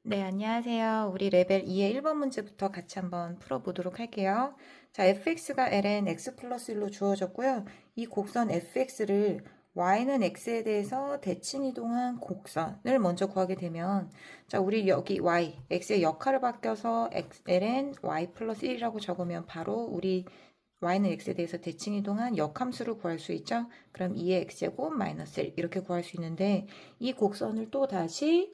네, 안녕하세요. 우리 레벨 2의 1번 문제부터 같이 한번 풀어보도록 할게요. 자, fx가 ln x 플러스 1로 주어졌고요. 이 곡선 fx를 y는 x에 대해서 대칭 이동한 곡선을 먼저 구하게 되면, 자, 우리 여기 y, x의 역할을 바뀌어서 ln y 플러스 1이라고 적으면 바로 우리 y는 x에 대해서 대칭 이동한 역함수를 구할 수 있죠. 그럼 2의 x제곱 마이너스 1 이렇게 구할 수 있는데, 이 곡선을 또 다시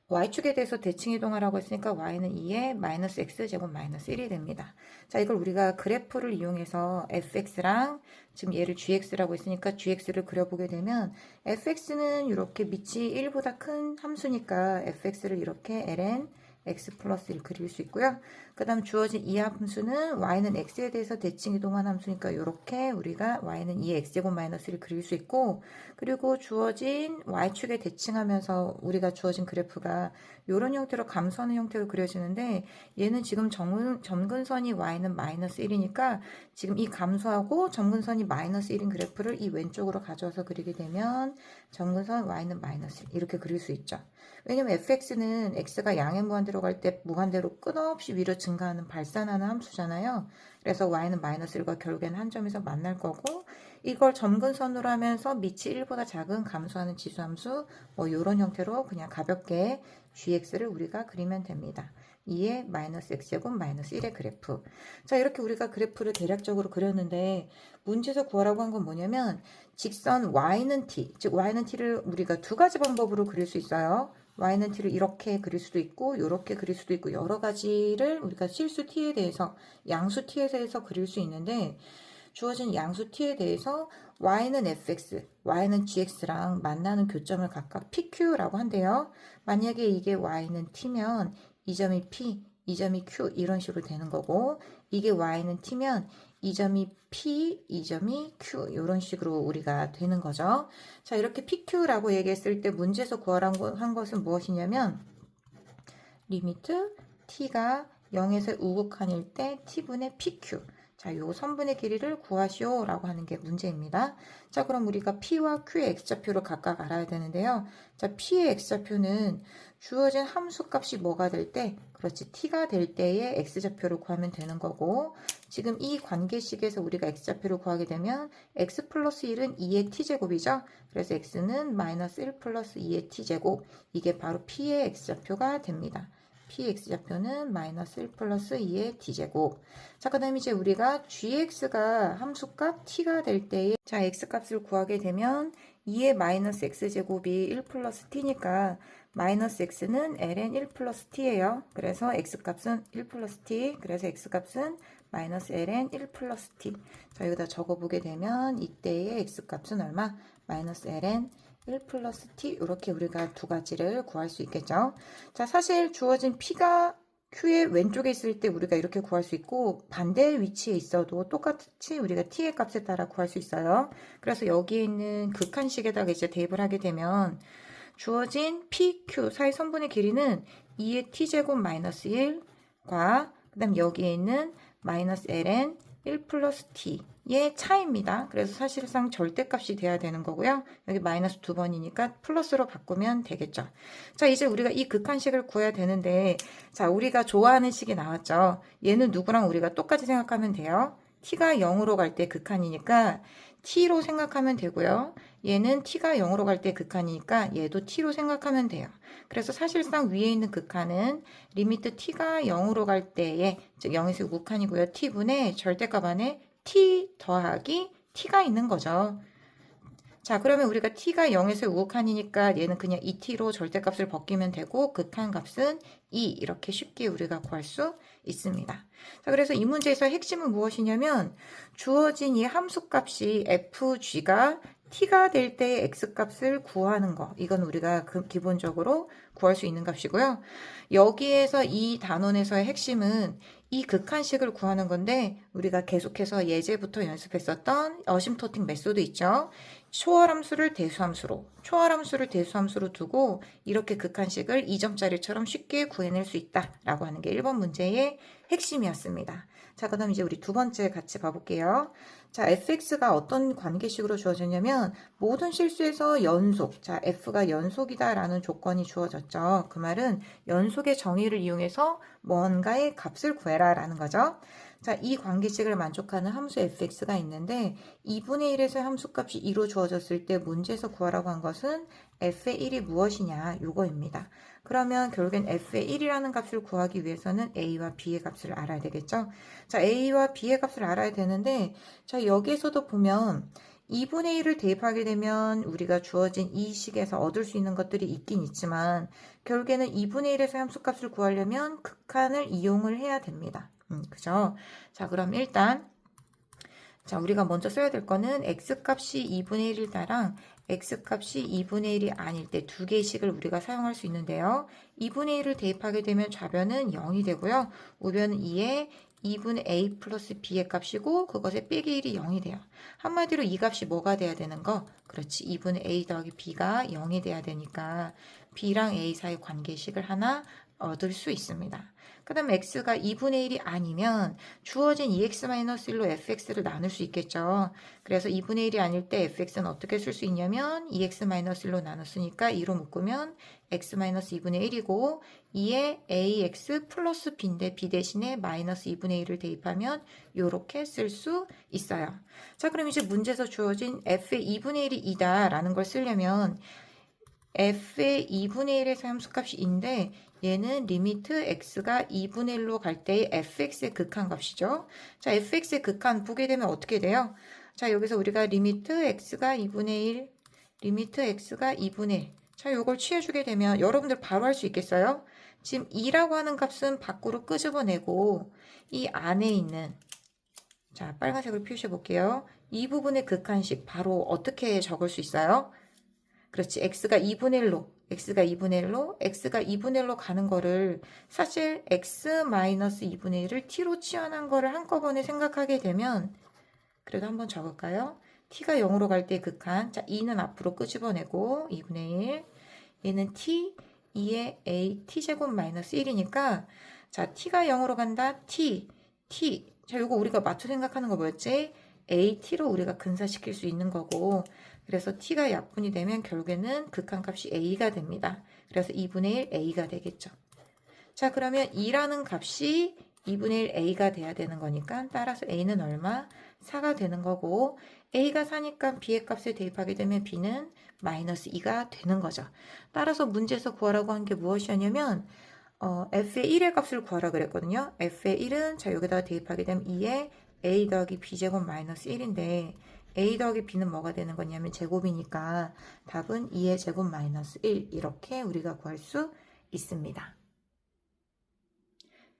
y축에 대해서 대칭 이동하라고 했으니까 y는 2에 마이너스 x제곱 마이너스 1이 됩니다. 자, 이걸 우리가 그래프를 이용해서 fx랑 지금 얘를 gx라고 했으니까 gx를 그려보게 되면 fx는 이렇게 밑이 1보다 큰 함수니까 fx를 이렇게 ln x 플러스 1 그릴 수 있고요. 그 다음 주어진 이 함수는 y는 x에 대해서 대칭 이동한 함수니까 이렇게 우리가 y는 2의 x제곱 마이너스 1을 그릴 수 있고, 그리고 주어진 y축에 대칭하면서 우리가 주어진 그래프가 이런 형태로 감소하는 형태로 그려지는데, 얘는 지금 점근선이 y는 마이너스 1이니까 지금 이 감소하고 점근선이 마이너스 1인 그래프를 이 왼쪽으로 가져와서 그리게 되면 점근선 y는 마이너스 1 이렇게 그릴 수 있죠. 왜냐면 fx는 x가 양의 무한대로 갈 때 무한대로 끝없이 위로 증가하는 발산하는 함수잖아요. 그래서 y는 마이너스 1과 결국에는 한 점에서 만날 거고, 이걸 점근선으로 하면서 밑이 1보다 작은 감소하는 지수함수 뭐 이런 형태로 그냥 가볍게 gx를 우리가 그리면 됩니다. 2의 마이너스 x제곱 마이너스 1의 그래프. 자, 이렇게 우리가 그래프를 대략적으로 그렸는데, 문제에서 구하라고 한 건 뭐냐면 직선 y는 t, 즉 y는 t를 우리가 두 가지 방법으로 그릴 수 있어요. y는 t를 이렇게 그릴 수도 있고 이렇게 그릴 수도 있고 여러 가지를 우리가 실수 t에 대해서 양수 t에 대해서 그릴 수 있는데, 주어진 양수 t에 대해서 y는 fx, y는 gx랑 만나는 교점을 각각 pq라고 한대요. 만약에 이게 y는 t면 이 점이 p, 이 점이 q 이런 식으로 되는 거고, 이게 y는 t면 이 점이 p, 이 점이 q 이런 식으로 우리가 되는 거죠. 자, 이렇게 pq라고 얘기했을 때 문제에서 구하라고 한 것은 무엇이냐면 리미트 t가 0에서 우극한일 때 t분의 pq. 자, 요 선분의 길이를 구하시오 라고 하는 게 문제입니다. 자, 그럼 우리가 p와 q의 x좌표를 각각 알아야 되는데요. 자, p의 x좌표는 주어진 함수값이 뭐가 될 때, 그렇지, t가 될 때의 x좌표를 구하면 되는 거고, 지금 이 관계식에서 우리가 x좌표를 구하게 되면 x 플러스 1은 2의 t제곱이죠. 그래서 x는 마이너스 1 플러스 2의 t제곱, 이게 바로 p의 x좌표가 됩니다. px좌표는 마이너스 1 플러스 2의 t제곱. 자, 그 다음에 이제 우리가 gx가 함수값 t가 될 때에, 자, x값을 구하게 되면 2의 마이너스 x제곱이 1 플러스 t니까 마이너스 x는 ln 1 플러스 t예요. 그래서 x값은 1 플러스 t, 그래서 x값은 마이너스 ln 1 플러스 t. 자, 여기다 적어보게 되면 이때의 x값은 얼마? 마이너스 ln 1 플러스 t, 이렇게 우리가 두 가지를 구할 수 있겠죠. 자, 사실 주어진 p가 q의 왼쪽에 있을 때 우리가 이렇게 구할 수 있고, 반대 위치에 있어도 똑같이 우리가 t의 값에 따라 구할 수 있어요. 그래서 여기에 있는 극한식에다가 이제 대입을 하게 되면 주어진 pq 사이 선분의 길이는 2의 t제곱 마이너스 1과 그 다음 여기에 있는 마이너스 ln 1 플러스 t의 차이입니다. 그래서 사실상 절대값이 돼야 되는 거고요. 여기 마이너스 두 번이니까 플러스로 바꾸면 되겠죠. 자, 이제 우리가 이 극한식을 구해야 되는데, 자, 우리가 좋아하는 식이 나왔죠. 얘는 누구랑 우리가 똑같이 생각하면 돼요. t가 0으로 갈 때 극한이니까 t로 생각하면 되고요. 얘는 t가 0으로 갈 때 극한이니까 얘도 t로 생각하면 돼요. 그래서 사실상 위에 있는 극한은 리미트 t가 0으로 갈 때에, 즉 0에서 극한이고요. t분의 절대값 안에 t 더하기 t가 있는 거죠. 자, 그러면 우리가 t가 0에서 우극한이니까 얘는 그냥 2t로 절대값을 벗기면 되고, 극한값은 2 이렇게 쉽게 우리가 구할 수 있습니다. 자, 그래서 이 문제에서 핵심은 무엇이냐면 주어진 이 함수값이 fg가 t가 될 때의 x값을 구하는 거, 이건 우리가 기본적으로 구할 수 있는 값이고요. 여기에서 이 단원에서의 핵심은 이 극한식을 구하는 건데 우리가 계속해서 예제부터 연습했었던 어심토팅 메소드 있죠. 초월함수를 대수함수로 두고 이렇게 극한식을 2점짜리처럼 쉽게 구해낼 수 있다라고 하는 게 1번 문제의 핵심이었습니다. 자, 그다음 이제 우리 두 번째 같이 봐볼게요. 자, fx가 어떤 관계식으로 주어졌냐면 모든 실수에서 연속, 자, f가 연속이다라는 조건이 주어졌죠. 그 말은 연속의 정의를 이용해서 뭔가의 값을 구해라라는 거죠. 자, 이 관계식을 만족하는 함수 fx가 있는데 2분의 1에서 함수값이 2로 주어졌을 때 문제에서 구하라고 한 것은 f의 1이 무엇이냐 요거입니다. 그러면 결국엔 f의 1이라는 값을 구하기 위해서는 a와 b의 값을 알아야 되겠죠. 자, a와 b의 값을 알아야 되는데 자, 여기에서도 보면 2분의 1을 대입하게 되면 우리가 주어진 이 식에서 얻을 수 있는 것들이 있긴 있지만 결국에는 2분의 1에서 함수값을 구하려면 극한을 이용을 해야 됩니다. 그죠? 자, 그럼 일단 자, 우리가 먼저 써야 될 거는 x값이 2분의 1일 때랑 x값이 2분의 1이 아닐 때 두 개의 식을 우리가 사용할 수 있는데요. 2분의 1을 대입하게 되면 좌변은 0이 되고요. 우변은 2에 2분의 a 플러스 b의 값이고 그것의 빼기 1이 0이 돼요. 한마디로 이 값이 뭐가 돼야 되는 거? 그렇지. 2분의 a 더하기 b가 0이 돼야 되니까 b랑 a 사이 관계식을 하나 얻을 수 있습니다. 그 다음에 x가 2분의 1이 아니면 주어진 2x-1로 fx를 나눌 수 있겠죠. 그래서 2분의 1이 아닐 때 fx는 어떻게 쓸 수 있냐면 2x-1로 나눴으니까 2로 묶으면 x-2분의 1이고 2에 ax 플러스 b인데 b 대신에 마이너스 2분의 1을 대입하면 이렇게 쓸 수 있어요. 자, 그럼 이제 문제에서 주어진 f의 2분의 1이 2다 라는 걸 쓰려면 f의 2분의 1의 함수값인데 얘는 리미트 x가 2분의 1로 갈 때의 fx의 극한값이죠. 자, fx의 극한 보게 되면 어떻게 돼요? 자, 여기서 우리가 리미트 x가 2분의 1, 리미트 x가 2분의 1. 자, 요걸 취해주게 되면 여러분들 바로 할 수 있겠어요? 지금 2라고 하는 값은 밖으로 끄집어내고 이 안에 있는 자, 빨간색으로 표시해 볼게요. 이 부분의 극한식 바로 어떻게 적을 수 있어요? 그렇지. x가 2분의 1로 x가 2분의 1로 가는 거를 사실 x-2분의 1을 t로 치환한 거를 한꺼번에 생각하게 되면 그래도 한번 적을까요? t가 0으로 갈 때 극한. 자, 2는 앞으로 끄집어내고 2분의 1. 얘는 t, 2의 a t제곱 마이너스 1이니까 자, t가 0으로 간다. t. 자, 요거 우리가 맞춰 생각하는 거 뭐였지? at로 우리가 근사시킬 수 있는 거고 그래서 t가 약분이 되면 결국에는 극한값이 a가 됩니다. 그래서 2분의 1 a가 되겠죠. 자, 그러면 2라는 값이 2분의 1 a가 돼야 되는 거니까 따라서 a는 얼마? 4가 되는 거고 a가 4니까 b의 값을 대입하게 되면 b는 마이너스 2가 되는 거죠. 따라서 문제에서 구하라고 한 게 무엇이었냐면 f의 1의 값을 구하라 그랬거든요. f의 1은 자 여기다가 대입하게 되면 2에 a 더하기 b제곱 마이너스 1인데 a 더하기 b는 뭐가 되는 거냐면 제곱이니까 답은 2의 제곱 마이너스 1 이렇게 우리가 구할 수 있습니다.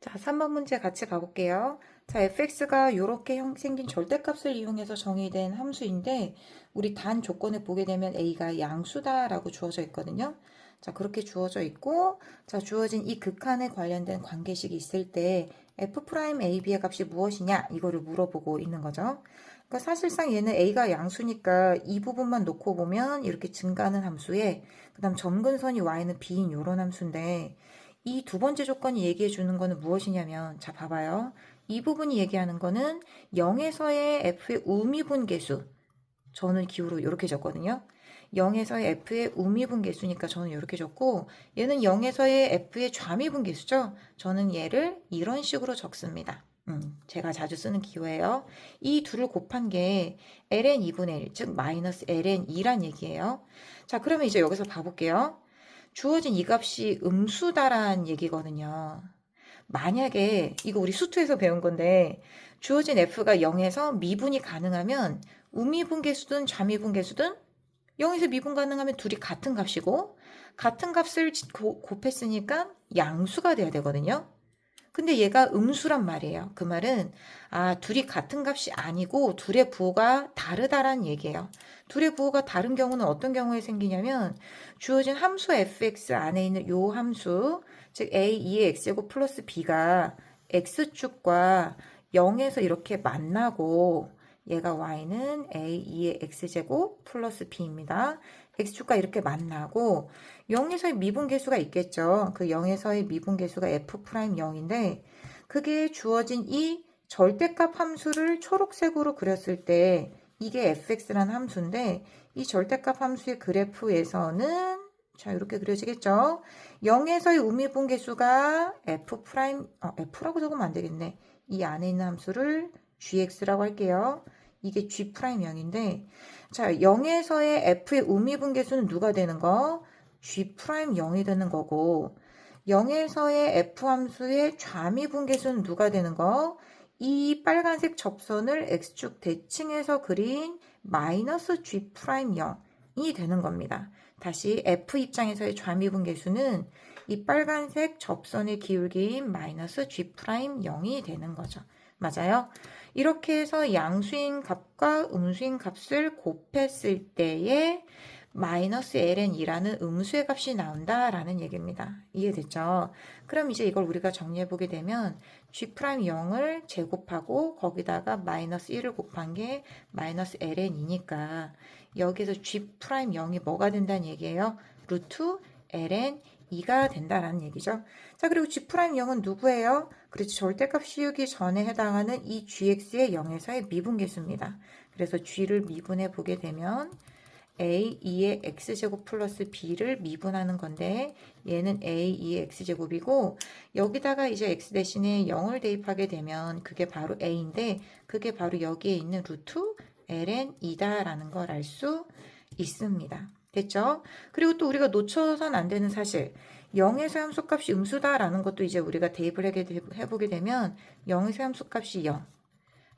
자, 3번 문제 같이 가볼게요. 자, fx가 이렇게 생긴 절대값을 이용해서 정의된 함수인데 우리 단 조건을 보게 되면 a가 양수다라고 주어져 있거든요. 자, 그렇게 주어져 있고 자, 주어진 이 극한에 관련된 관계식이 있을 때 f'ab의 값이 무엇이냐 이거를 물어보고 있는 거죠. 그러니까 사실상 얘는 a가 양수니까 이 부분만 놓고 보면 이렇게 증가하는 함수에 그 다음 점근선이 y는 b인 이런 함수인데 이 두 번째 조건이 얘기해 주는 거는 무엇이냐면 자 봐봐요. 이 부분이 얘기하는 거는 0에서의 f의 우미분계수 저는 기호로 이렇게 적거든요. 0에서의 f의 우미분계수니까 저는 이렇게 적고 얘는 0에서의 f의 좌미분계수죠. 저는 얘를 이런 식으로 적습니다. 제가 자주 쓰는 기호예요. 이 둘을 곱한 게 ln 2분의 1, 즉 마이너스 ln 2란 얘기예요. 자, 그러면 이제 여기서 봐볼게요. 주어진 이 값이 음수다란 얘기거든요. 만약에 이거 우리 수투에서 배운 건데 주어진 f가 0에서 미분이 가능하면 우미분계수든 좌미분계수든 0에서 미분 가능하면 둘이 같은 값이고 같은 값을 곱했으니까 양수가 돼야 되거든요. 근데 얘가 음수란 말이에요. 그 말은 둘이 같은 값이 아니고 둘의 부호가 다르다란 얘기예요. 둘의 부호가 다른 경우는 어떤 경우에 생기냐면 주어진 함수 fx 안에 있는 요 함수 즉 a 2의 x제곱 플러스 b가 x축과 0에서 이렇게 만나고 얘가 y는 a2의 x제곱 플러스 b입니다. x축과 이렇게 만나고 0에서의 미분계수가 있겠죠. 그 0에서의 미분계수가 f'0인데 그게 주어진 이 절대값 함수를 초록색으로 그렸을 때 이게 fx라는 함수인데 이 절대값 함수의 그래프에서는 자 이렇게 그려지겠죠. 0에서의 우미분계수가 f라고 적으면 안 되겠네. 이 안에 있는 함수를 gx라고 할게요. 이게 g'0인데 자 0에서의 f의 우미분계수는 누가 되는 거? g'0이 되는 거고 0에서의 f 함수의 좌미분계수는 누가 되는 거? 이 빨간색 접선을 x축 대칭해서 그린 마이너스 g'0이 되는 겁니다. 다시 f 입장에서의 좌미분계수는 이 빨간색 접선의 기울기인 마이너스 g'0이 되는 거죠. 맞아요? 이렇게 해서 양수인 값과 음수인 값을 곱했을 때에 마이너스 ln이라는 음수의 값이 나온다라는 얘기입니다. 이해됐죠? 그럼 이제 이걸 우리가 정리해보게 되면 g'0을 제곱하고 거기다가 마이너스 1을 곱한 게 마이너스 ln이니까 여기서 g'0이 뭐가 된다는 얘기예요? 루트 ln 2가 된다라는 얘기죠. 자, 그리고 g'0은 누구예요? 그렇지, 절대값 씌우기 전에 해당하는 이 gx의 0에서의 미분계수입니다. 그래서 g를 미분해 보게 되면 a2의 x제곱 플러스 b를 미분하는 건데 얘는 a2의 x제곱이고 여기다가 이제 x 대신에 0을 대입하게 되면 그게 바로 a인데 그게 바로 여기에 있는 루트 ln2다 라는 걸 알 수 있습니다. 됐죠? 그리고 또 우리가 놓쳐선 안 되는 사실 0에서 함수값이 음수다라는 것도 이제 우리가 대입을 해보게 되면 0에서 함수값이 0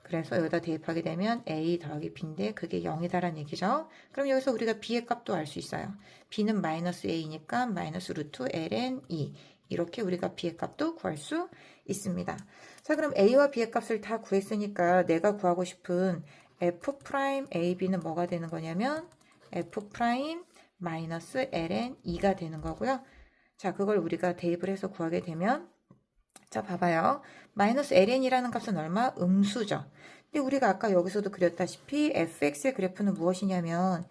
그래서 여기다 대입하게 되면 a 더하기 b인데 그게 0이다라는 얘기죠. 그럼 여기서 우리가 b의 값도 알 수 있어요. b는 마이너스 a니까 마이너스 루트 ln 2 이렇게 우리가 b의 값도 구할 수 있습니다. 자, 그럼 a와 b의 값을 다 구했으니까 내가 구하고 싶은 f'ab는 뭐가 되는 거냐면 f' 마이너스 ln 2가 되는 거고요. 자, 그걸 우리가 대입을 해서 구하게 되면 자, 봐봐요. 마이너스 ln이라는 값은 얼마? 음수죠. 근데 우리가 아까 여기서도 그렸다시피 fx의 그래프는 무엇이냐면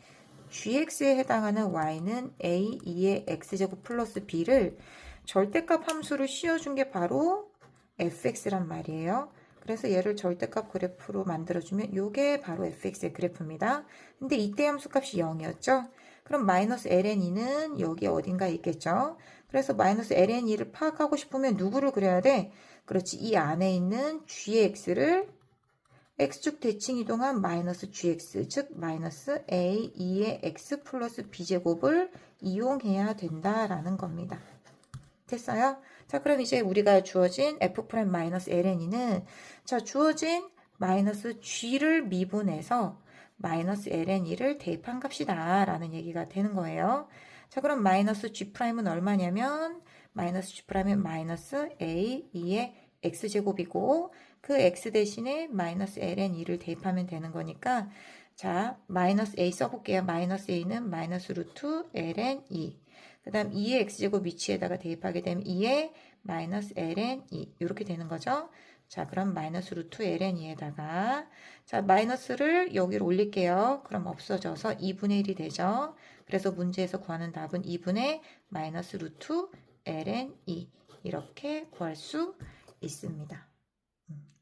gx에 해당하는 y는 a2의 x제곱 플러스 b를 절대값 함수로 씌워준 게 바로 fx란 말이에요. 그래서 얘를 절대값 그래프로 만들어주면 이게 바로 fx의 그래프입니다. 근데 이때 함수값이 0이었죠? 그럼 마이너스 ln2는 여기 어딘가에 있겠죠? 그래서 마이너스 ln2를 파악하고 싶으면 누구를 그려야 돼? 그렇지, 이 안에 있는 gx를 x축 대칭 이동한 마이너스 gx, 즉 마이너스 a2의 x 플러스 b제곱을 이용해야 된다라는 겁니다. 됐어요? 자, 그럼 이제 우리가 주어진 f'-ln이는 자, 주어진 마이너스 g를 미분해서 마이너스 ln2를 대입한 값이다 라는 얘기가 되는 거예요. 자, 그럼 마이너스 g'은 얼마냐면 마이너스 g'은 마이너스 a2의 x제곱이고 그 x 대신에 마이너스 ln2를 대입하면 되는 거니까 자, 마이너스 a 써볼게요. 마이너스 a는 마이너스 루트 ln2 그 다음 2의 x제곱 위치에다가 대입하게 되면 2의 마이너스 ln2 이렇게 되는 거죠. 자, 그럼 마이너스 루트 ln2에다가 자, 마이너스를 여기로 올릴게요. 그럼 없어져서 2분의 1이 되죠. 그래서 문제에서 구하는 답은 2분의 마이너스 루트 ln2 이렇게 구할 수 있습니다.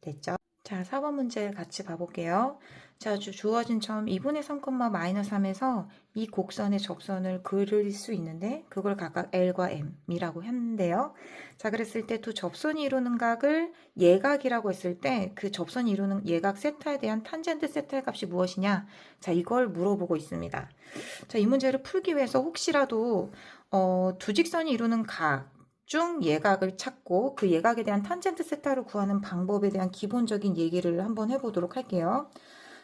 됐죠? 자, 4번 문제 같이 봐볼게요. 자, 주어진 점 2분의 3, 마이너스 3에서 이 곡선의 접선을 그릴 수 있는데 그걸 각각 L과 M이라고 했는데요. 자, 그랬을 때 두 접선이 이루는 각을 예각이라고 했을 때 그 접선이 이루는 예각 세타에 대한 탄젠트 세타의 값이 무엇이냐? 자, 이걸 물어보고 있습니다. 자, 이 문제를 풀기 위해서 혹시라도 두 직선이 이루는 각 중 예각을 찾고 그 예각에 대한 탄젠트 세타를 구하는 방법에 대한 기본적인 얘기를 한번 해보도록 할게요.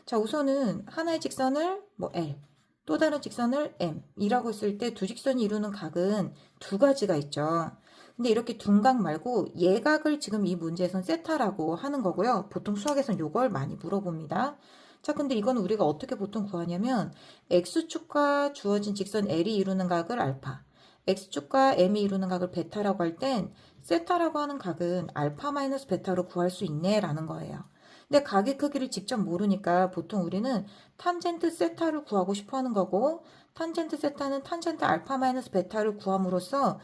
자, 우선은 하나의 직선을 L, 또 다른 직선을 M이라고 했을 때 두 직선이 이루는 각은 두 가지가 있죠. 근데 이렇게 둔각 말고 예각을 지금 이 문제에선 세타라고 하는 거고요. 보통 수학에선 이걸 많이 물어봅니다. 자, 근데 이건 우리가 어떻게 보통 구하냐면 X축과 주어진 직선 L이 이루는 각을 알파, x축과 m이 이루는 각을 베타라고 할 땐 세타라고 하는 각은 알파 마이너스 베타로 구할 수 있네 라는 거예요. 근데 각의 크기를 직접 모르니까 보통 우리는 탄젠트 세타를 구하고 싶어 하는 거고, 탄젠트 세타는 탄젠트 알파 마이너스 베타를 구함으로써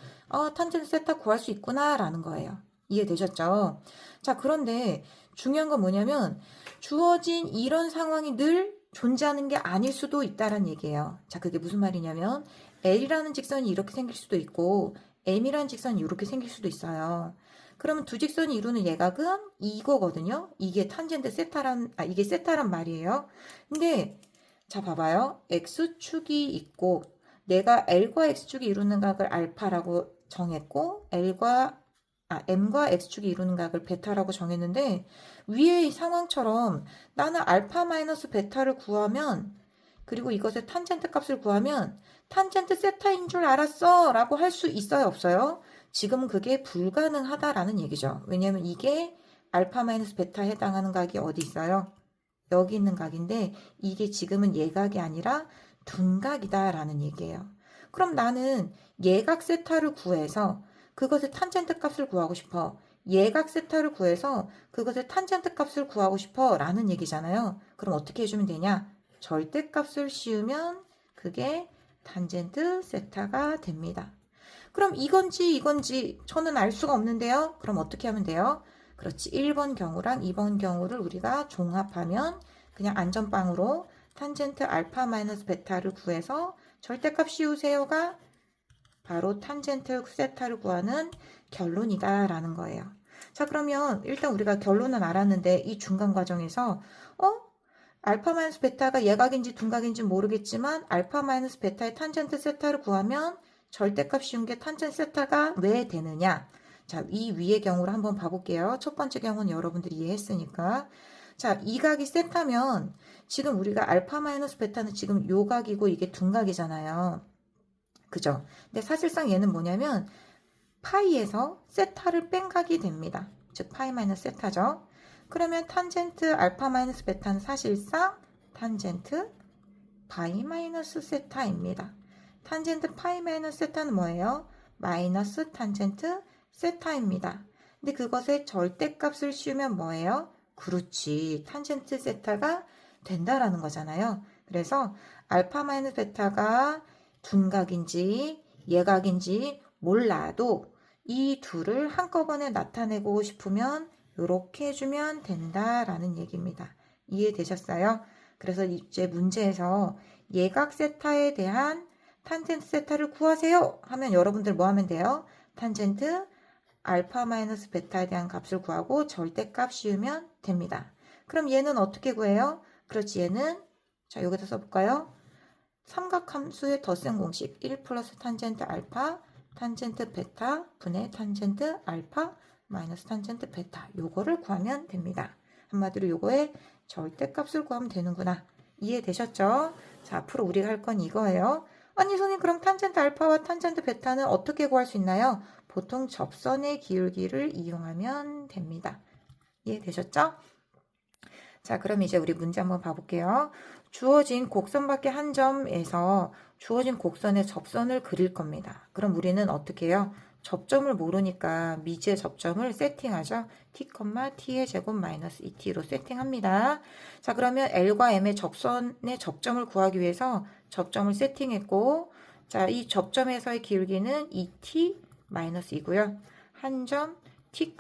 탄젠트 세타 구할 수 있구나 라는 거예요. 이해되셨죠? 자, 그런데 중요한 건 뭐냐면 주어진 이런 상황이 늘 존재하는 게 아닐 수도 있다는 얘기예요. 자, 그게 무슨 말이냐면 L이라는 직선이 이렇게 생길 수도 있고 M이라는 직선이 이렇게 생길 수도 있어요. 그러면 두 직선이 이루는 예각은 이거거든요. 이게 탄젠트 세타란, 이게 세타란 말이에요. 근데 자, 봐봐요. X축이 있고 내가 L과 X축이 이루는 각을 알파라고 정했고 M과 X축이 이루는 각을 베타라고 정했는데 위의 상황처럼 나는 알파 마이너스 베타를 구하면, 그리고 이것의 탄젠트 값을 구하면 탄젠트 세타인 줄 알았어 라고 할 수 있어요, 없어요? 지금은 그게 불가능하다라는 얘기죠. 왜냐하면 이게 알파 마이너스 베타에 해당하는 각이 어디 있어요? 여기 있는 각인데 이게 지금은 예각이 아니라 둔각이다라는 얘기예요. 그럼 나는 예각 세타를 구해서 그것의 탄젠트 값을 구하고 싶어. 예각 세타를 구해서 그것의 탄젠트 값을 구하고 싶어 라는 얘기잖아요. 그럼 어떻게 해주면 되냐? 절대값을 씌우면 그게 탄젠트 세타가 됩니다. 그럼 이건지 저는 알 수가 없는데요. 그럼 어떻게 하면 돼요? 그렇지. 1번 경우랑 2번 경우를 우리가 종합하면 그냥 안전빵으로 탄젠트 알파 마이너스 베타를 구해서 절대값 씌우세요가 바로 탄젠트 세타를 구하는 결론이다 라는 거예요. 자, 그러면 일단 우리가 결론은 알았는데 이 중간 과정에서 알파 마이너스 베타가 예각인지 둔각인지 모르겠지만 알파 마이너스 베타의 탄젠트 세타를 구하면 절대값 씌운 게 탄젠트 세타가 왜 되느냐? 자, 이 위의 경우를 한번 봐볼게요. 첫 번째 경우는 여러분들이 이해했으니까. 자, 이 각이 세타면 지금 우리가 알파 마이너스 베타는 지금 요 각이고 이게 둔각이잖아요. 그죠? 근데 사실상 얘는 뭐냐면 파이에서 세타를 뺀 각이 됩니다. 즉 파이 마이너스 세타죠. 그러면 탄젠트 알파 마이너스 베타는 사실상 탄젠트 파이 마이너스 세타입니다. 탄젠트 파이 마이너스 세타는 뭐예요? 마이너스 탄젠트 세타입니다. 근데 그것의 절대값을 씌우면 뭐예요? 그렇지. 탄젠트 세타가 된다라는 거잖아요. 그래서 알파 마이너스 베타가 둔각인지 예각인지 몰라도 이 둘을 한꺼번에 나타내고 싶으면 이렇게 해주면 된다라는 얘기입니다. 이해되셨어요? 그래서 이제 문제에서 예각 세타에 대한 탄젠트 세타를 구하세요 하면 여러분들 뭐 하면 돼요? 탄젠트 알파 마이너스 베타에 대한 값을 구하고 절대값 씌우면 됩니다. 그럼 얘는 어떻게 구해요? 그렇지, 얘는 자 여기다 써볼까요? 삼각함수의 덧셈 공식 1 플러스 탄젠트 알파 탄젠트 베타 분의 탄젠트 알파 마이너스 탄젠트 베타 요거를 구하면 됩니다. 한마디로 요거의 절대값을 구하면 되는구나. 이해되셨죠? 자, 앞으로 우리가 할 건 이거예요. 아니 선생님, 그럼 탄젠트 알파와 탄젠트 베타는 어떻게 구할 수 있나요? 보통 접선의 기울기를 이용하면 됩니다. 이해되셨죠? 자, 그럼 이제 우리 문제 한번 봐볼게요. 주어진 곡선 밖에 한 점에서 주어진 곡선의 접선을 그릴 겁니다. 그럼 우리는 어떻게 해요? 접점을 모르니까 미지의 접점을 세팅하죠. t, t의 제곱 마이너스 2t로 세팅합니다. 자, 그러면 L과 M의 접선의 접점을 구하기 위해서 접점을 세팅했고, 자, 이 접점에서의 기울기는 2t 마이너스 2고요. 한 점 t,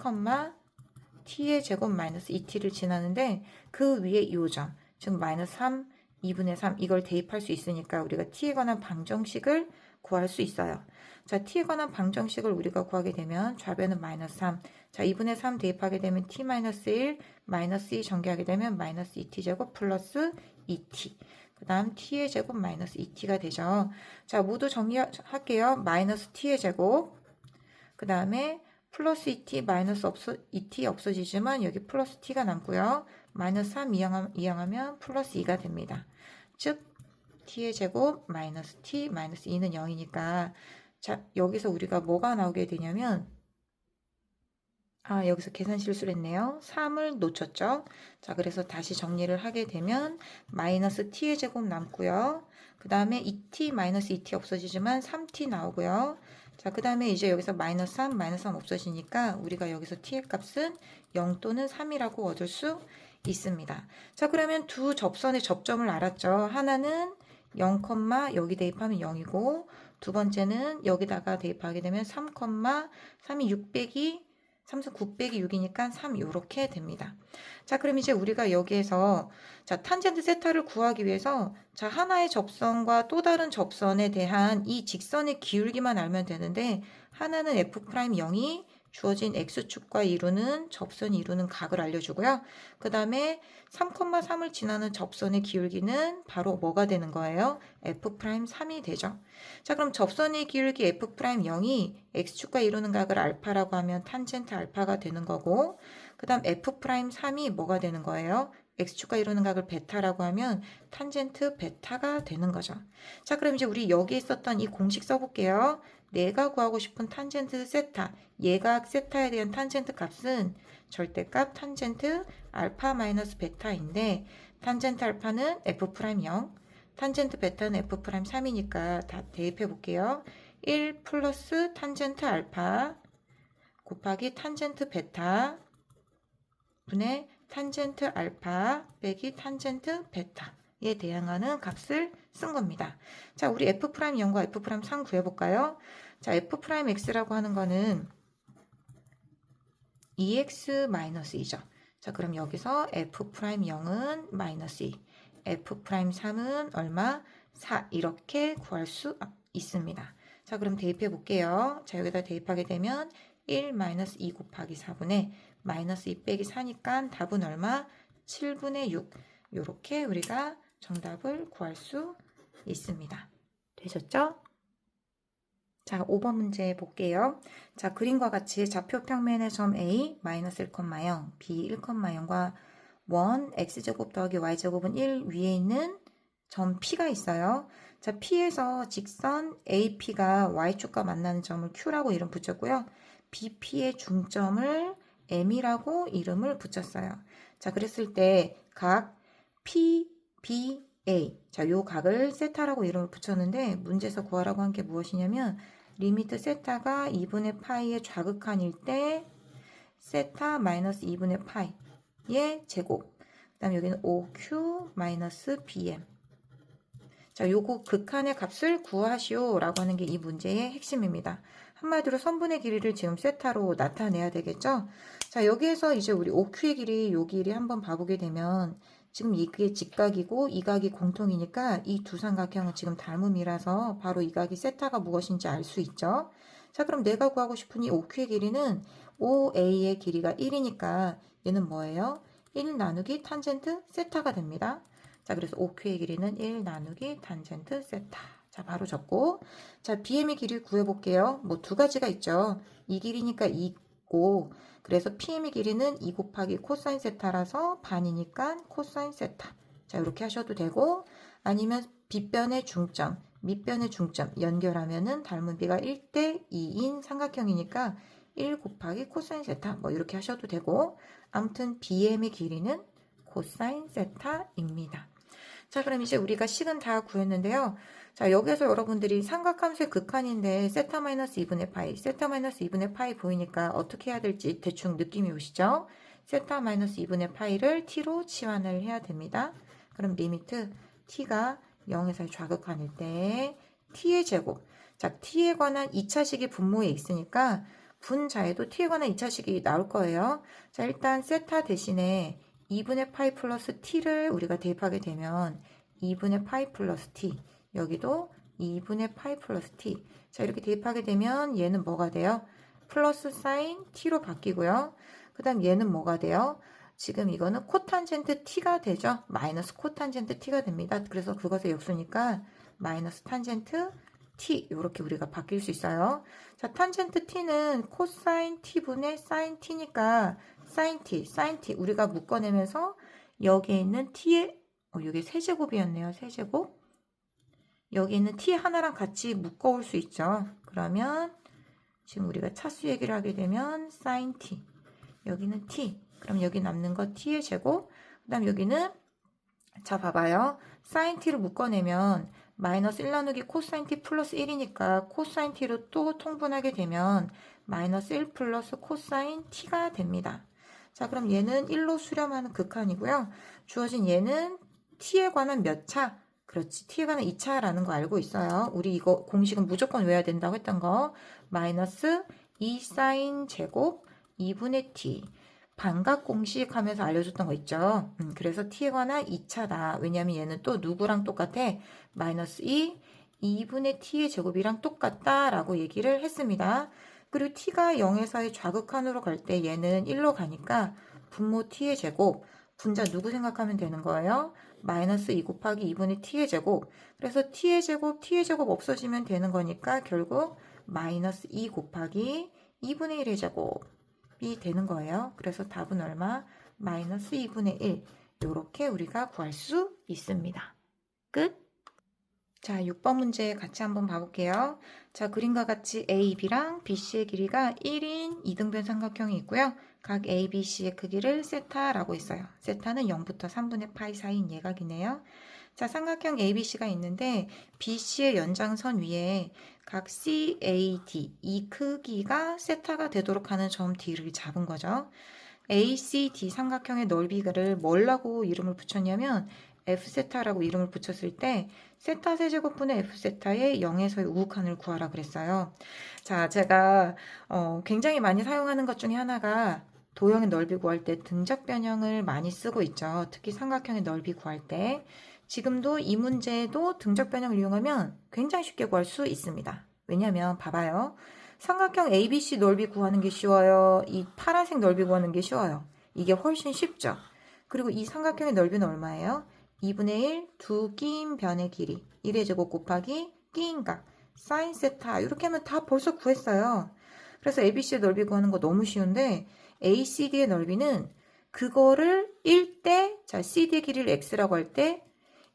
t의 제곱 마이너스 2t를 지나는데 그 위에 이 점, 즉 마이너스 3, 2분의 3 이걸 대입할 수 있으니까 우리가 t에 관한 방정식을 구할 수 있어요. 자, t에 관한 방정식을 우리가 구하게 되면 좌변은 마이너스 3, 자 2분의 3 대입하게 되면 t 마이너스 1, 마이너스 2 전개하게 되면 마이너스 2t 제곱 플러스 2t, 그 다음 t의 제곱 마이너스 2t가 되죠. 자, 모두 정리할게요. 마이너스 t의 제곱, 그 다음에 플러스 2t 마이너스 2t 없어지지만 여기 플러스 t가 남고요. 마이너스 3 이항하면 플러스 2가 됩니다. 즉 t의 제곱 마이너스 t 마이너스 2는 0이니까 자, 여기서 우리가 뭐가 나오게 되냐면 여기서 계산 실수를 했네요. 3을 놓쳤죠. 자, 그래서 다시 정리를 하게 되면 마이너스 t의 제곱 남고요. 그 다음에 2t 마이너스 2t 없어지지만 3t 나오고요. 자, 그 다음에 이제 여기서 마이너스 3, 마이너스 3 없어지니까 우리가 여기서 t의 값은 0 또는 3이라고 얻을 수 있습니다. 자, 그러면 두 접선의 접점을 알았죠. 하나는 0, 여기 대입하면 0이고 두 번째는 여기다가 대입하게 되면 3, 3이 6 빼기 3수 9 빼기 6이니까 3 이렇게 됩니다. 자, 그럼 이제 우리가 여기에서 자, 탄젠트 세타를 구하기 위해서 자, 하나의 접선과 또 다른 접선에 대한 이 직선의 기울기만 알면 되는데 하나는 f'0이 주어진 x축과 이루는 접선이 이루는 각을 알려주고요. 그 다음에 3,3을 지나는 접선의 기울기는 바로 뭐가 되는 거예요? f'3이 되죠. 자, 그럼 접선의 기울기 f'0이 x축과 이루는 각을 알파라고 하면 탄젠트 알파가 되는 거고 그 다음 f'3이 뭐가 되는 거예요? x축과 이루는 각을 베타라고 하면 탄젠트 베타가 되는 거죠. 자, 그럼 이제 우리 여기 있었던 이 공식 써볼게요. 내가 구하고 싶은 탄젠트 세타, 예각 세타에 대한 탄젠트 값은 절대값 탄젠트 알파 마이너스 베타인데 탄젠트 알파는 f'0, 탄젠트 베타는 f'3이니까 다 대입해 볼게요. 1 플러스 탄젠트 알파 곱하기 탄젠트 베타 분의 탄젠트 알파 빼기 탄젠트 베타에 대항하는 값을 쓴 겁니다. 자, 우리 f'0과 f'3 구해볼까요? 자, f'x라고 하는 거는 2x-2죠. 자, 그럼 여기서 f'0은 마이너스 2, f'3은 얼마? 4 이렇게 구할 수 있습니다. 자, 그럼 대입해 볼게요. 자, 여기다 대입하게 되면 1 마이너스 2 곱하기 4분의 마이너스 2 빼기 4니까 답은 얼마? 7분의 6 이렇게 우리가 정답을 구할 수 있습니다. 되셨죠? 자, 5번 문제 볼게요. 자, 그림과 같이 좌표 평면의 점 A 마이너스 1,0, B 1,0과 1, x제곱 더하기 y제곱은 1 위에 있는 점 P가 있어요. 자, P에서 직선 AP가 y축과 만나는 점을 Q라고 이름 붙였고요. BP의 중점을 M이라고 이름을 붙였어요. 자, 그랬을 때 각 PBA, 자, 요 각을 세타라고 이름을 붙였는데 문제에서 구하라고 한 게 무엇이냐면 리미트 세타가 2분의 파이의 좌극한일 때 세타 마이너스 2분의 파이의 제곱, 그 다음에 여기는 OQ 마이너스 BM. 자, 요거 극한의 값을 구하시오 라고 하는 게 이 문제의 핵심입니다. 한마디로 선분의 길이를 지금 세타로 나타내야 되겠죠? 자, 여기에서 이제 우리 OQ의 길이, 요 길이 한번 봐보게 되면 지금 이게 직각이고 이 각이 공통이니까 이 두 삼각형은 지금 닮음이라서 바로 이 각이 세타가 무엇인지 알 수 있죠? 자, 그럼 내가 구하고 싶은 이 OQ의 길이는 OA의 길이가 1이니까 얘는 뭐예요? 1 나누기 탄젠트 세타가 됩니다. 자, 그래서 OQ의 길이는 1 나누기 탄젠트 세타. 자, 바로 적고. 자, BM의 길이 구해볼게요. 뭐 두 가지가 있죠. 이 길이니까 2고, 그래서 PM의 길이는 2 곱하기 코사인 세타라서 반이니까 코사인 세타. 자, 이렇게 하셔도 되고, 아니면 빗변의 중점, 밑변의 중점 연결하면은 닮은비가 1대 2인 삼각형이니까 1 곱하기 코사인 세타. 뭐 이렇게 하셔도 되고, 아무튼 BM의 길이는 코사인 세타입니다. 자, 그럼 이제 우리가 식은 다 구했는데요. 자, 여기에서 여러분들이 삼각함수의 극한인데 세타 마이너스 2분의 파이, 세타 마이너스 2분의 파이 보이니까 어떻게 해야 될지 대충 느낌이 오시죠? 세타 마이너스 2분의 파이를 t로 치환을 해야 됩니다. 그럼 리미트 t가 0에서 좌극한일 때 t의 제곱. 자, t에 관한 2차식이 분모에 있으니까 분자에도 t에 관한 2차식이 나올 거예요. 자, 일단 세타 대신에 2분의 파이 플러스 t를 우리가 대입하게 되면 2분의 파이 플러스 t, 여기도 2분의 파이 플러스 t. 자, 이렇게 대입하게 되면 얘는 뭐가 돼요? 플러스 사인 t로 바뀌고요. 그 다음 얘는 뭐가 돼요? 지금 이거는 코탄젠트 t가 되죠. 마이너스 코탄젠트 t가 됩니다. 그래서 그것의 역수니까 마이너스 탄젠트 t 이렇게 우리가 바뀔 수 있어요. 자, 탄젠트 t는 코사인 t분의 사인 t니까 사인 t 우리가 묶어내면서 여기에 있는 t의 이게 세제곱이었네요. 세제곱. 여기 있는 t 하나랑 같이 묶어올 수 있죠. 그러면 지금 우리가 차수 얘기를 하게 되면 사인 t, 여기는 t, 그럼 여기 남는 거 t의 제곱, 그 다음 여기는 자 봐봐요. 사인 t를 묶어내면 마이너스 1 나누기 코사인 t 플러스 1이니까 코사인 t로 또 통분하게 되면 마이너스 1 플러스 코사인 t가 됩니다. 자, 그럼 얘는 1로 수렴하는 극한이고요. 주어진 얘는 t에 관한 몇 차? 그렇지, t에 관한 2차라는 거 알고 있어요. 우리 이거 공식은 무조건 외워야 된다고 했던 거. 마이너스 2 사인 제곱 2분의 t. 반각 공식 하면서 알려줬던 거 있죠. 그래서 t에 관한 2차다. 왜냐면 얘는 또 누구랑 똑같아? 마이너스 2분의 t의 제곱이랑 똑같다 라고 얘기를 했습니다. 그리고 t가 0에서의 좌극한으로 갈 때 얘는 1로 가니까 분모 t의 제곱, 분자 누구 생각하면 되는 거예요? 마이너스 2 곱하기 2분의 t의 제곱. 그래서 t의 제곱 없어지면 되는 거니까 결국 마이너스 2 곱하기 2분의 1의 제곱이 되는 거예요. 그래서 답은 얼마? 마이너스 2분의 1. 이렇게 우리가 구할 수 있습니다. 끝! 자, 6번 문제 같이 한번 봐볼게요. 자, 그림과 같이 A, B랑 BC의 길이가 1인 이등변 삼각형이 있고요. 각 A, B, C의 크기를 세타라고 있어요. 세타는 0부터 3분의 파이 사이인 예각이네요. 자, 삼각형 ABC가 있는데 BC의 연장선 위에 각 C, A, D 이 크기가 세타가 되도록 하는 점 D를 잡은 거죠. ACD 삼각형의 넓이를 뭐라고 이름을 붙였냐면 F세타라고 이름을 붙였을 때 세타 세제곱분의 F세타의 0에서의 우극한을 구하라 그랬어요. 자, 제가 굉장히 많이 사용하는 것 중에 하나가 도형의 넓이 구할 때 등적 변형을 많이 쓰고 있죠. 특히 삼각형의 넓이 구할 때. 지금도 이 문제도 등적 변형을 이용하면 굉장히 쉽게 구할 수 있습니다. 왜냐면 봐봐요. 삼각형 ABC 넓이 구하는 게 쉬워요. 이 파란색 넓이 구하는 게 쉬워요. 이게 훨씬 쉽죠. 그리고 이 삼각형의 넓이는 얼마예요? 2분의 1 두 끼인 변의 길이 1의 제곱 곱하기 끼인 각 사인 세타 이렇게 하면 다 벌써 구했어요. 그래서 ABC의 넓이 구하는 거 너무 쉬운데 ACD의 넓이는 그거를 1대 자 CD의 길이를 X라고 할 때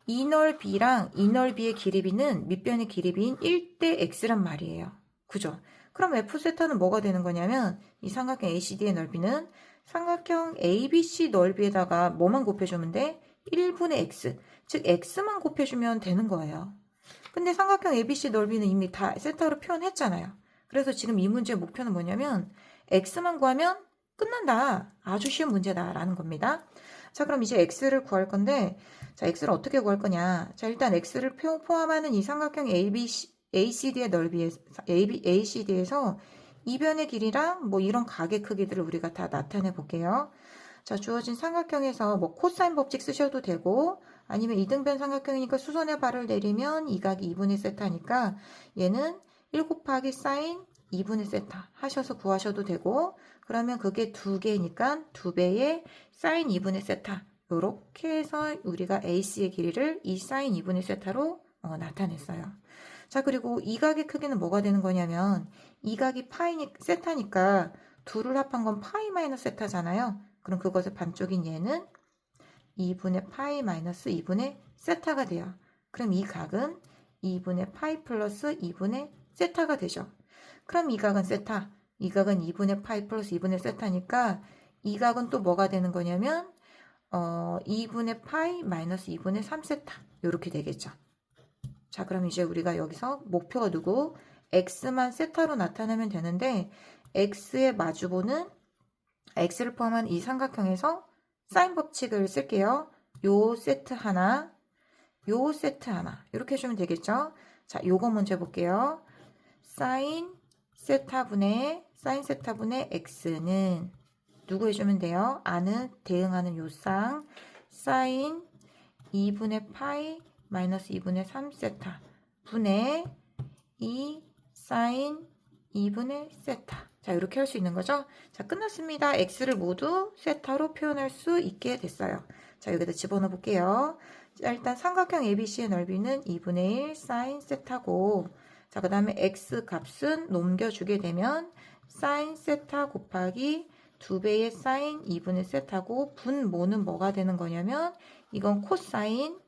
이 넓이랑 이 넓이의 길이비는 밑변의 길이비인 1대 X란 말이에요. 그죠? 그럼 F세타는 뭐가 되는 거냐면 이 삼각형 ACD의 넓이는 삼각형 ABC 넓이에다가 뭐만 곱해주면 돼? 1분의 x, 즉 x만 곱해주면 되는 거예요. 근데 삼각형 ABC 넓이는 이미 다 세타로 표현했잖아요. 그래서 지금 이 문제의 목표는 뭐냐면 x만 구하면 끝난다. 아주 쉬운 문제다라는 겁니다. 자, 그럼 이제 x를 구할 건데 자, x를 어떻게 구할 거냐. 자, 일단 x를 포함하는 이 삼각형 ACD의 넓이에서 ACD에서 이변의 길이랑 뭐 이런 각의 크기들을 우리가 다 나타내 볼게요. 자, 주어진 삼각형에서 뭐 코사인 법칙 쓰셔도 되고 아니면 이등변 삼각형이니까 수선의 발을 내리면 이 각이 2분의 세타니까 얘는 1 곱하기 사인 2분의 세타 하셔서 구하셔도 되고 그러면 그게 2개니까 2배의 사인 2분의 세타 이렇게 해서 우리가 AC의 길이를 이 사인 2분의 세타로 나타냈어요. 자, 그리고 이 각의 크기는 뭐가 되는 거냐면 이 각이 세타니까 둘을 합한 건 파이 마이너스 세타잖아요. 그럼 그것의 반쪽인 얘는 2분의 파이 마이너스 2분의 세타가 돼요. 그럼 이 각은 2분의 파이 플러스 2분의 세타가 되죠. 그럼 이 각은 세타, 이 각은 2분의 파이 플러스 2분의 세타니까 이 각은 또 뭐가 되는 거냐면 2분의 파이 마이너스 2분의 3세타 이렇게 되겠죠. 자, 그럼 이제 우리가 여기서 목표가 누구? x만 세타로 나타내면 되는데 x의 마주보는 x를 포함한 이 삼각형에서 사인 법칙을 쓸게요. 요 세트 하나, 요 세트 하나 이렇게 해주면 되겠죠. 자, 요거 먼저 볼게요. 사인 세타분의 x는 누구 해주면 돼요? 아는 대응하는 요 쌍 사인 2분의 파이 마이너스 2분의 3세타 분의 2 사인 2분의 세타. 자, 이렇게 할 수 있는 거죠. 자, 끝났습니다. x를 모두 세타로 표현할 수 있게 됐어요. 자, 여기다 집어넣어 볼게요. 자, 일단 삼각형 ABC의 넓이는 2분의 1 사인 세타고 자, 그 다음에 x 값은 넘겨주게 되면 사인 세타 곱하기 2배의 사인 2분의 세타고 분모는 뭐가 되는 거냐면 이건 코사인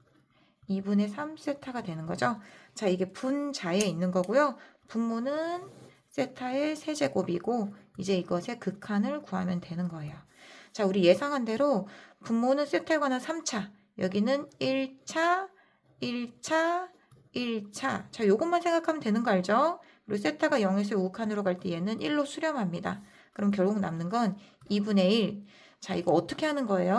2분의 3세타가 되는 거죠. 자, 이게 분자에 있는 거고요. 분모는 세타의 세제곱이고 이제 이것의 극한을 구하면 되는 거예요. 자, 우리 예상한 대로 분모는 세타에 관한 3차, 여기는 1차, 1차, 1차. 자, 요것만 생각하면 되는 거 알죠? 그리고 세타가 0에서 우칸으로 갈 때 얘는 1로 수렴합니다. 그럼 결국 남는 건 2분의 1. 자, 이거 어떻게 하는 거예요?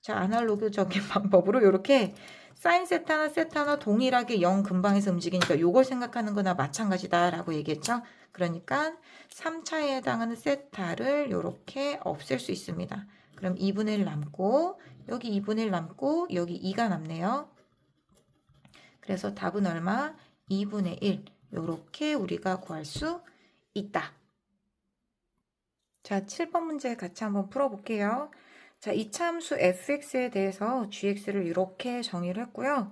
자, 아날로그적인 방법으로 이렇게 사인 세타나 동일하게 0 근방에서 움직이니까 요걸 생각하는 거나 마찬가지다라고 얘기했죠. 그러니까 3차에 해당하는 세타를 이렇게 없앨 수 있습니다. 그럼 2분의 1 남고 여기 2분의 1 남고 여기 2가 남네요. 그래서 답은 얼마? 2분의 1. 이렇게 우리가 구할 수 있다. 자, 7번 문제 같이 한번 풀어볼게요. 자, 이차함수 fx에 대해서 gx를 이렇게 정의를 했고요.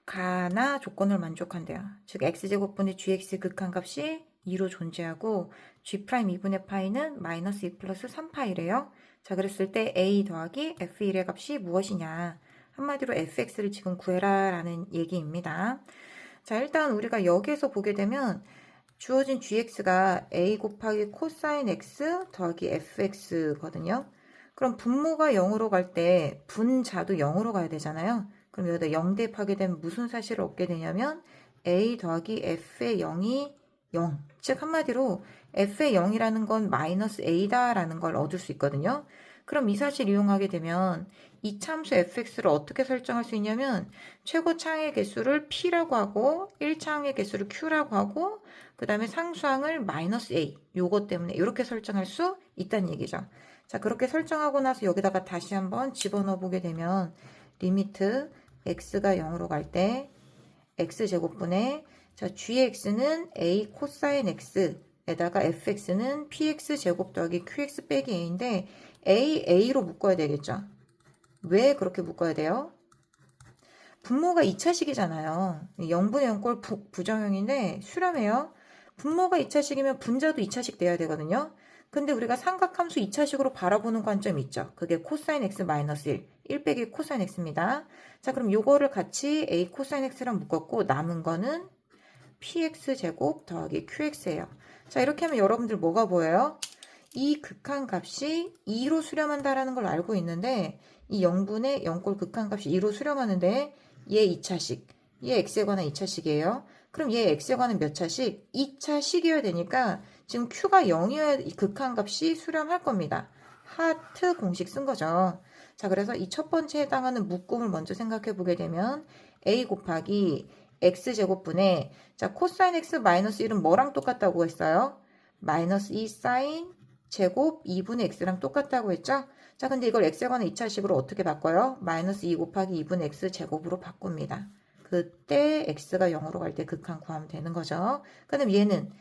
가나 조건을 만족한대요. 즉 x제곱분의 gx 극한값이 2로 존재하고 g' 2분의 파이는 마이너스 2 플러스 3파이래요. 자, 그랬을 때 a 더하기 f1의 값이 무엇이냐. 한마디로 fx를 지금 구해라 라는 얘기입니다. 자, 일단 우리가 여기에서 보게 되면 주어진 gx가 a 곱하기 코사인 x 더하기 fx거든요. 그럼 분모가 0으로 갈 때 분자도 0으로 가야 되잖아요. 그럼 여기다 0 대입하게 되면 무슨 사실을 얻게 되냐면 a 더하기 f의 0이 0. 즉 한마디로 f의 0이라는 건 마이너스 a다라는 걸 얻을 수 있거든요. 그럼 이 사실 이용하게 되면 이 참수 fx를 어떻게 설정할 수 있냐면 최고차항의 개수를 p라고 하고 1차항의 개수를 q라고 하고 그 다음에 상수항을 마이너스 a 요것 때문에 이렇게 설정할 수 있다는 얘기죠. 자, 그렇게 설정하고 나서 여기다가 다시 한번 집어넣어 보게 되면 리미트 x가 0으로 갈 때 x제곱분의 자, gx는 a 코사인 x에다가 fx는 px제곱 더하기 qx 빼기 a인데 a로 묶어야 되겠죠. 왜 그렇게 묶어야 돼요? 분모가 2차식이잖아요. 0분의 0꼴 부정형인데 수렴해요. 분모가 2차식이면 분자도 2차식 돼야 되거든요. 근데 우리가 삼각함수 2차식으로 바라보는 관점이 있죠. 그게 코사인 x 마이너스 1 빼기 코사인 x입니다. 자, 그럼 요거를 같이 a 코사인 x랑 묶었고 남은 거는 px 제곱 더하기 qx예요. 자, 이렇게 하면 여러분들 뭐가 보여요? 이 극한값이 2로 수렴한다라는 걸 알고 있는데 이 0분의 0꼴 극한값이 2로 수렴하는데 얘 2차식, 얘 x에 관한 2차식이에요. 그럼 얘 x에 관한 몇 차식? 2차식이어야 되니까 지금 q가 0이어야 이 극한값이 수렴할 겁니다. 하트 공식 쓴 거죠. 자, 그래서 이 첫 번째에 해당하는 묶음을 먼저 생각해 보게 되면 a 곱하기 x제곱분의 자, 코사인 x 마이너스 1은 뭐랑 똑같다고 했어요? 마이너스 2 사인 제곱 2분의 x랑 똑같다고 했죠? 자, 근데 이걸 x에 관한 2차식으로 어떻게 바꿔요? 마이너스 2 곱하기 2분의 x 제곱으로 바꿉니다. 그때 x가 0으로 갈 때 극한 구하면 되는 거죠. 그럼 얘는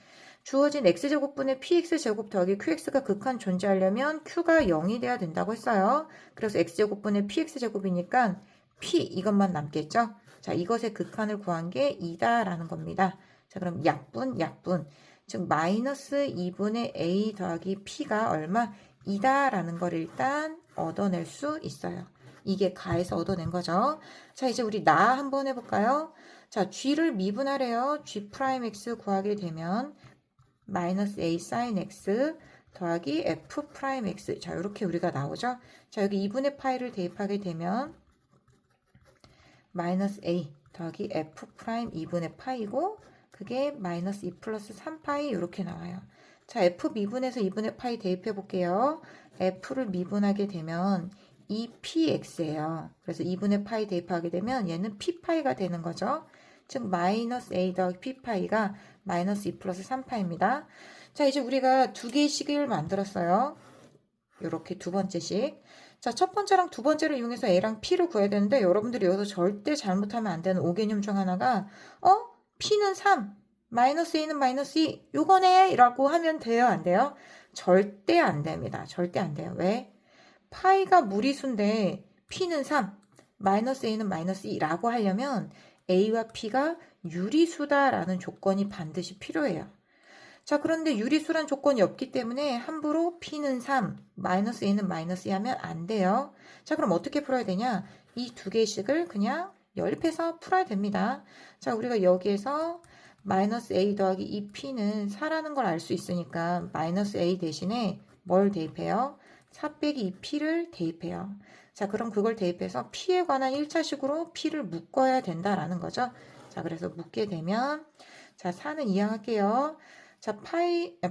주어진 x제곱분의 px제곱 더하기 qx가 극한 존재하려면 q가 0이 돼야 된다고 했어요. 그래서 x제곱분의 px제곱이니까 p 이것만 남겠죠? 자, 이것의 극한을 구한 게 2다라는 겁니다. 자, 그럼 약분. 즉 마이너스 2분의 a 더하기 p가 얼마? 2다라는 걸 일단 얻어낼 수 있어요. 이게 가에서 얻어낸 거죠. 자, 이제 우리 나 한번 해볼까요? 자, g를 미분하래요. g'(x) 구하게 되면 마이너스 a sin x 더하기 f'(x). 자, 이렇게 우리가 나오죠. 자, 여기 2분의 파이를 대입하게 되면 마이너스 a 더하기 f' 2분의 파이고 그게 마이너스 2 플러스 3파이 이렇게 나와요. 자, f 미분해서 2분의 파이 대입해 볼게요. f를 미분하게 되면 2px예요. 그래서 2분의 파이 대입하게 되면 얘는 p파이가 되는 거죠. 즉 마이너스 a 더하기 p파이가 마이너스 2 플러스 3파입니다. 자, 이제 우리가 두 개의 식을 만들었어요. 이렇게 두 번째 식. 자, 첫 번째랑 두 번째를 이용해서 a랑 p를 구해야 되는데 여러분들이 여기서 절대 잘못하면 안 되는 오개념 중 하나가 p는 3, 마이너스 a는 마이너스 2 요거네 라고 하면 돼요? 안 돼요? 절대 안 됩니다. 절대 안 돼요. 왜? 파이가 무리수인데 p는 3, 마이너스 a는 마이너스 2라고 하려면 a와 p가 유리수다라는 조건이 반드시 필요해요. 자, 그런데 유리수란 조건이 없기 때문에 함부로 p는 3, 마이너스 a는 마이너스 2 하면 안 돼요. 자, 그럼 어떻게 풀어야 되냐? 이 두 개씩을 그냥 연립해서 풀어야 됩니다. 자, 우리가 여기에서 마이너스 a 더하기 2p는 4라는 걸 알 수 있으니까 마이너스 a 대신에 뭘 대입해요? 4 빼기 2p를 대입해요. 자, 그럼 그걸 대입해서 p에 관한 1차식으로 p를 묶어야 된다라는 거죠. 자, 그래서 묶게 되면, 자, 4는 이항할게요. 자,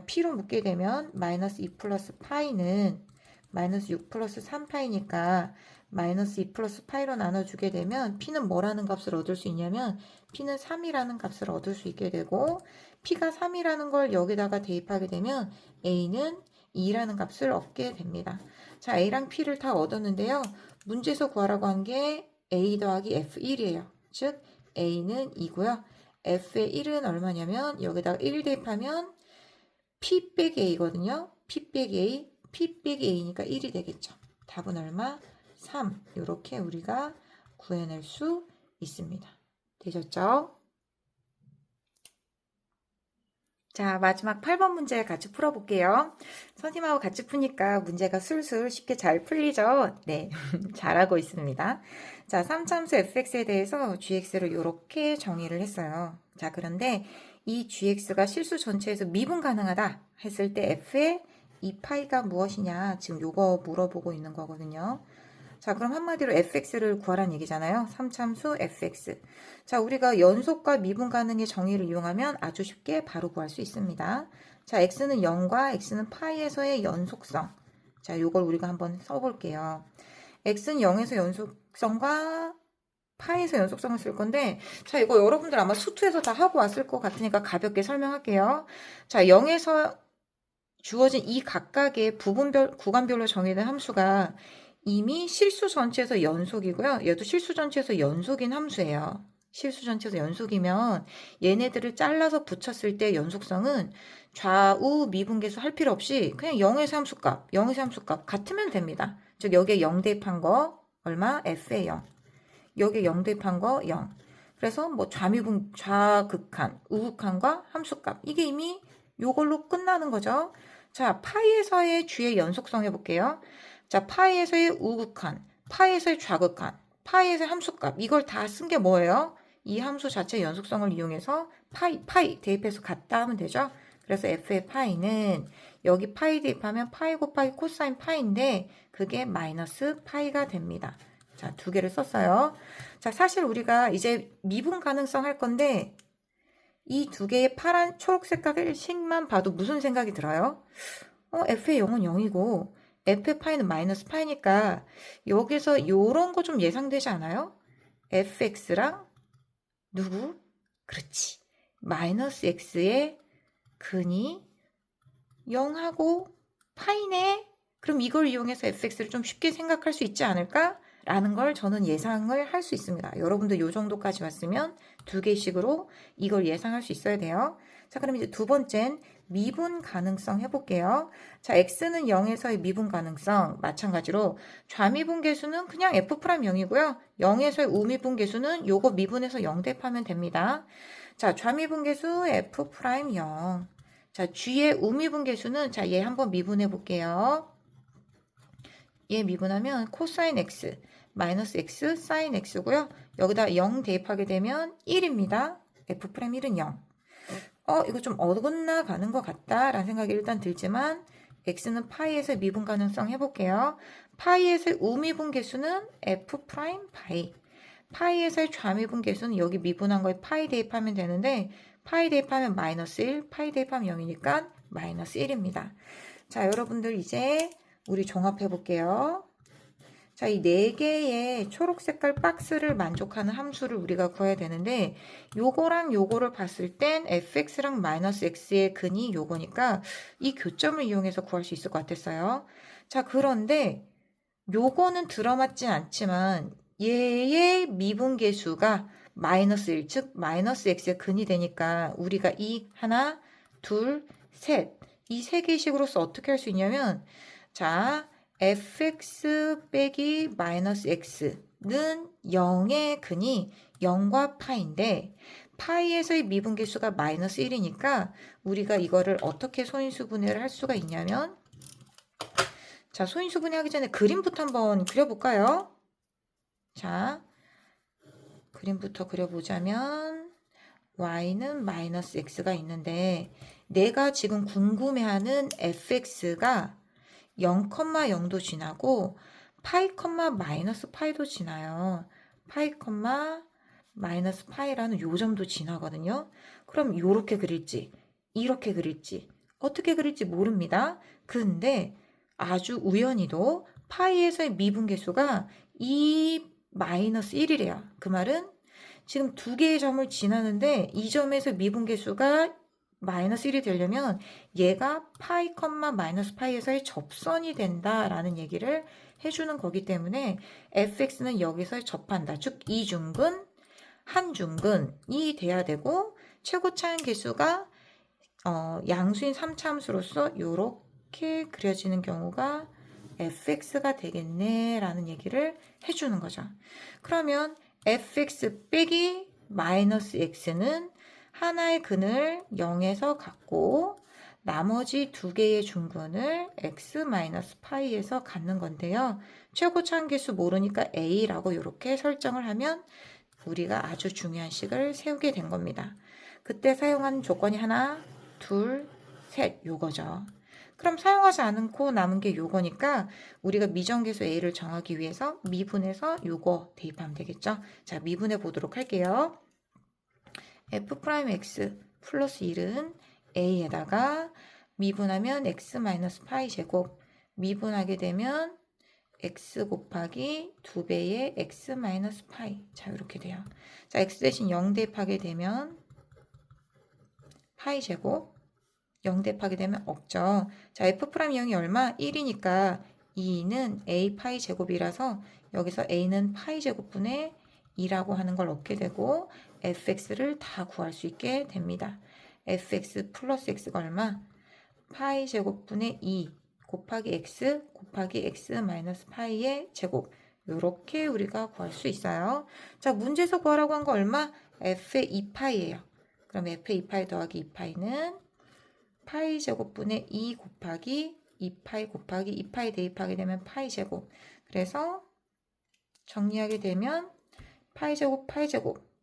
p로 묶게 되면 마이너스 2 플러스 파이는 마이너스 6 플러스 3파이니까 마이너스 2 플러스 파이로 나눠주게 되면 p는 뭐라는 값을 얻을 수 있냐면 p는 3이라는 값을 얻을 수 있게 되고 p가 3이라는 걸 여기다가 대입하게 되면 a는 2라는 값을 얻게 됩니다. 자, a랑 p를 다 얻었는데요. 문제에서 구하라고 한 게 a 더하기 f1이에요. 즉 a는 2고요. f의 1은 얼마냐면 여기다가 1 대입하면 p 빼기 a거든요. p 빼기 a, p 빼기 a니까 1이 되겠죠. 답은 얼마? 3. 이렇게 우리가 구해낼 수 있습니다. 되셨죠? 자, 마지막 8번 문제 같이 풀어볼게요. 선생님하고 같이 푸니까 문제가 술술 쉽게 잘 풀리죠? 네, 잘하고 있습니다. 자, 3참수 fx에 대해서 gx를 이렇게 정의를 했어요. 자, 그런데 이 gx가 실수 전체에서 미분 가능하다 했을 때 f의 이 파이가 무엇이냐 지금 요거 물어보고 있는 거거든요. 자, 그럼 한마디로 fx를 구하라는 얘기잖아요. 3참수 fx. 자, 우리가 연속과 미분 가능의 정의를 이용하면 아주 쉽게 바로 구할 수 있습니다. 자, x는 0과 x는 파이에서의 연속성. 자, 요걸 우리가 한번 써볼게요. x는 0에서 연속성과 파이에서 연속성을 쓸 건데, 자, 이거 여러분들 아마 수투에서 다 하고 왔을 것 같으니까 가볍게 설명할게요. 자, 0에서 주어진 이 각각의 부분별, 구간별로 정의된 함수가 이미 실수 전체에서 연속이고요. 얘도 실수 전체에서 연속인 함수예요. 실수 전체에서 연속이면 얘네들을 잘라서 붙였을 때 연속성은 좌우 미분계수 할 필요 없이 그냥 0에서 함수값, 0에서 함수값 같으면 됩니다. 즉 여기에 0 대입한 거 얼마? f의 0. 여기에 0 대입한 거 0. 그래서 뭐 좌미분, 좌극한, 우극한과 함수값. 이게 이미 요걸로 끝나는 거죠. 자, 파이에서의 g의 연속성 해볼게요. 자, 파이에서의 우극한, 파이에서의 좌극한, 파이에서의 함수값. 이걸 다 쓴 게 뭐예요? 이 함수 자체의 연속성을 이용해서 파이 대입해서 같다 하면 되죠. 그래서 f의 파이는 여기 파이 대입하면 파이 곱하기 코사인 파이인데 그게 마이너스 파이가 됩니다. 자, 두 개를 썼어요. 자, 사실 우리가 이제 미분 가능성 할 건데 이 두 개의 파란 초록색 각을씩만 봐도 무슨 생각이 들어요? f의 0은 0이고 f의 파이는 마이너스 파이니까 여기서 이런 거 좀 예상되지 않아요? fx랑 누구? 그렇지. 마이너스 x의 근이 0하고 파이네. 그럼 이걸 이용해서 fx를 좀 쉽게 생각할 수 있지 않을까? 라는 걸 저는 예상을 할 수 있습니다. 여러분도 이 정도까지 왔으면 두 개씩으로 이걸 예상할 수 있어야 돼요. 자, 그럼 이제 두 번째는 미분 가능성 해볼게요. 자, x는 0에서의 미분 가능성 마찬가지로 좌미분 계수는 그냥 f'0이고요. 0에서의 우미분 계수는 요거 미분해서 0 대입하면 됩니다. 자, 좌미분 계수 f'0. 자, g의 우미분 계수는 자, 얘 한번 미분해 볼게요. 얘 미분하면 코사인 x 마이너스 x 사인 x고요. 여기다 0 대입하게 되면 1입니다. f'1은 0. 이거 좀 어긋나 가는 것 같다라는 생각이 일단 들지만 x는 파이에서 미분 가능성 해볼게요. 파이에서의 우미분 계수는 f' 파이. 파이에서의 좌미분 계수는 여기 미분한 거에 파이 대입하면 되는데 파이 대입하면 마이너스 1, 파이 대입하면 0이니까 마이너스 1입니다. 자, 여러분들 이제 우리 종합해 볼게요. 자, 이 4개의 초록 색깔 박스를 만족하는 함수를 우리가 구해야 되는데 요거랑 요거를 봤을 땐 fx랑 마이너스 x의 근이 요거니까 이 교점을 이용해서 구할 수 있을 것 같았어요. 자, 그런데 요거는 들어맞진 않지만 얘의 미분계수가 마이너스 1, 즉 마이너스 x의 근이 되니까 우리가 이 하나, 둘, 셋, 이 세 개씩으로서 어떻게 할 수 있냐면 자, fx 빼기 마이너스 x는 0의 근이 0과 파인데 파이에서의 미분계수가 마이너스 1이니까 우리가 이거를 어떻게 소인수분해를 할 수가 있냐면 자, 소인수분해 하기 전에 그림부터 한번 그려볼까요? 자, 그림부터 그려보자면 y는 마이너스 x가 있는데 내가 지금 궁금해하는 fx가 0,0도 지나고 파이, 마이너스 파이도 지나요. 파이, 마이너스 파이라는 요점도 지나거든요. 그럼 요렇게 그릴지 이렇게 그릴지 어떻게 그릴지 모릅니다. 근데 아주 우연히도 파이에서의 미분계수가 이 마이너스 1이래요. 그 말은 지금 두 개의 점을 지나는데 이 점에서 미분계수가 마이너스 1이 되려면 얘가 파이 컴마 마이너스 파이에서의 접선이 된다라는 얘기를 해주는 거기 때문에 fx는 여기서 접한다. 즉 이중근, 한중근이 돼야 되고 최고 차항 계수가 양수인 3차함수로서 이렇게 그려지는 경우가 fx가 되겠네 라는 얘기를 해주는 거죠. 그러면 fx 빼기 마이너스 x는 하나의 근을 0에서 갖고 나머지 두 개의 중근을 x 마이너스 파이에서 갖는 건데요. 최고 차항계수 모르니까 a라고 이렇게 설정을 하면 우리가 아주 중요한 식을 세우게 된 겁니다. 그때 사용하는 조건이 하나, 둘, 셋 요거죠. 그럼 사용하지 않고 남은 게 요거니까 우리가 미정계수 a를 정하기 위해서 미분해서 요거 대입하면 되겠죠. 자, 미분해 보도록 할게요. f'x 플러스 1은 a에다가 미분하면 x 마이너스 파이 제곱 미분하게 되면 x 곱하기 2배의 x 마이너스 파이. 자, 이렇게 돼요. 자, x 대신 0 대입하게 되면 파이 제곱 0 대입하게 되면 없죠. 자, f'0이 얼마? 1이니까 2는 a 파이 제곱이라서 여기서 a는 파이 제곱분의 2라고 하는 걸 얻게 되고 fx를 다 구할 수 있게 됩니다. fx 플러스 x가 얼마? 파이 제곱분의 2 곱하기 x 곱하기 x 마이너스 파이의 제곱 이렇게 우리가 구할 수 있어요. 자, 문제에서 구하라고 한 거 얼마? f의 2파이예요. 그럼 f의 2파이 더하기 2파이는 파이 제곱분의 2 곱하기 2파이 곱하기 2파이 대입하게 되면 파이 제곱. 그래서 정리하게 되면 파이 제곱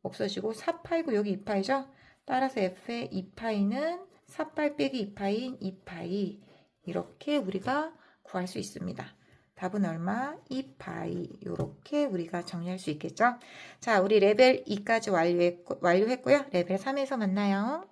없어지고 4파이고 여기 2파이죠. 따라서 f의 2파이는 4파이 빼기 2파이인 2파이. 이렇게 우리가 구할 수 있습니다. 답은 얼마? 2파이. 이렇게 우리가 정리할 수 있겠죠. 자, 우리 레벨 2까지 완료했고요. 레벨 3에서 만나요.